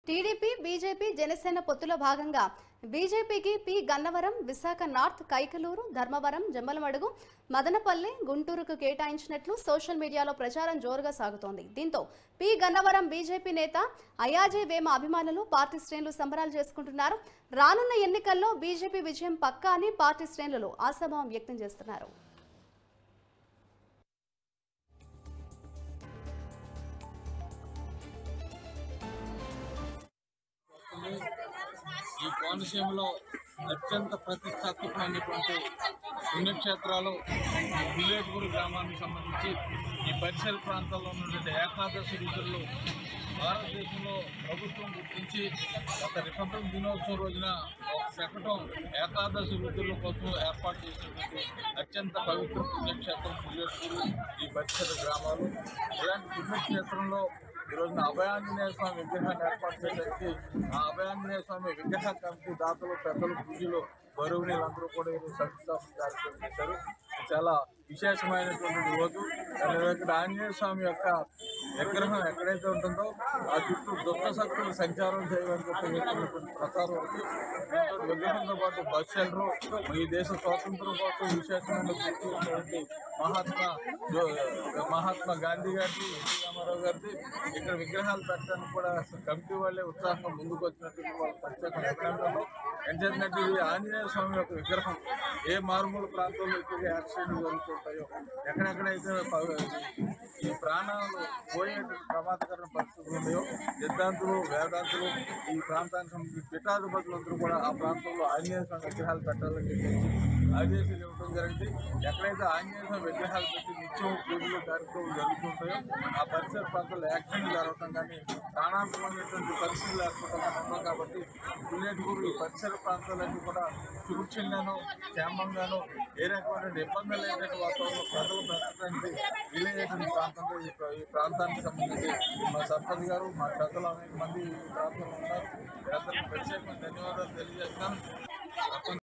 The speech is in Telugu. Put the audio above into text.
టీడీపీ బీజేపీ జనసేన పొత్తులో భాగంగా బీజేపీకి పి గన్నవరం, విశాఖ నార్త్, కైకలూరు, ధర్మవరం, జమ్మలమడుగు, మదనపల్లి, గుంటూరుకు కేటాయించినట్లు సోషల్ మీడియాలో ప్రచారం జోరుగా సాగుతోంది. దీంతో పి గన్నవరం బీజేపీ నేత అయాజే వేమ అభిమానులు, పార్టీ శ్రేణులు సంబరాలు చేసుకుంటున్నారు. రానున్న ఎన్నికల్లో బీజేపీ విజయం పక్కా అని పార్టీ శ్రేణులు ఆశాభావం వ్యక్తం చేస్తున్నారు. ఈ కోనసీమలో అత్యంత ప్రతిష్టాత్మకమైనటువంటి పుణ్యక్షేత్రాలు బిల్లేటూరు గ్రామానికి సంబంధించి ఈ పరిసర ప్రాంతాల్లో ఉన్నటువంటి ఏకాదశి రుచులు భారతదేశంలో ప్రభుత్వం గుర్తించి గత రిపబ్లిక్ దినోత్సవం రోజున ఒక శకటం ఏకాదశి రుచుల కోసం ఏర్పాటు చేసినటువంటి అత్యంత పవిత్ర పుణ్యక్షేత్రం బిల్లేటూరు ఈ పరిసర గ్రామాలు. ఇలాంటి పుణ్యక్షేత్రంలో ఈరోజున అభయాంజనేయ స్వామి విగ్రహాన్ని ఏర్పాటు చేయడానికి ఆ అభయాంజనేయ స్వామి విగ్రహ కమిటీ దాతలు, పెద్దలు, పూజలు, గౌరవనీయులందరూ కూడా ఈరోజు శంకుస్థాపన కార్యక్రమం చేశారు. చాలా విశేషమైనటువంటి రోజు. ఇక్కడ ఆంజనేయ స్వామి యొక్క విగ్రహం ఎక్కడైతే ఉంటుందో ఆ చుట్టూ దుష్ట శక్తులు సంచారం చేయమని చెప్పినటువంటి ప్రచారం ఉంది. దీంతో విగ్రహంతో పాటు బస్ షెల్టరు, ఈ దేశ స్వాతంత్రం కోసం విశేషమైన గుర్తించినటువంటి మహాత్మా గాంధీ గారిది, ఎన్టీ రామారావు గారిది ఇక్కడ విగ్రహాలు పెట్టడానికి కూడా కమిటీ వాళ్ళే ఉత్సాహంగా ముందుకు వచ్చినటువంటి వాళ్ళ ప్రత్యేక అభినందనలు. ఏంటంటే ఇది ఆంజనేయ స్వామి యొక్క విగ్రహం ఏ మారుమూల ప్రాంతంలో ఎక్కువగా యాక్సిడెంట్లు జరుగుతుంటాయో, ఎక్కడెక్కడైతే ఈ ప్రాణాలు పోయేటువంటి ప్రమాదకర పరిస్థితులు ఉన్నాయో సిద్ధాంతులు, వేదాంతులు ఈ ప్రాంతానికి సంబంధించి పీఠాధిపతులందరూ కూడా ఆ ప్రాంతంలో ఆంజనేయ స్వామి విగ్రహాలు పెట్టాలని చెప్పేసి ఆదేశాలు ఇవ్వడం జరిగింది. ఎక్కడైతే ఆంజనేయ స్వామి విగ్రహాలు పెట్టి నిత్యం పూజలు, కార్యక్రమాలు జరుగుతుంటాయో ఆ పరిసర ప్రాంతాల్లో యాక్సిడెంట్లు జరగటం కానీ ప్రాణాంతకమైనటువంటి పరిస్థితులు ఏర్పడటం ఉన్నాం. కాబట్టి బిల్లేటూరు ఈ పరిసర ప్రాంతాలన్నీ కూడా సుభిక్షంగాను, క్షేమంగాను, ఏ రకమైనటువంటి ఇబ్బందులు లేనటువంటి వాతావరణంలో ప్రజలు బ్రతకడానికి వీలయ్యేటువంటి ప్రాంతంలో ఈ ప్రాంతానికి సంబంధించి మా సర్పంచ్ గారు, మా పెద్దలు అనేక మంది ఈ ప్రాంతంలో ఉన్నారు. ప్రత్యేకమైన ధన్యవాదాలు తెలియజేస్తున్నాను.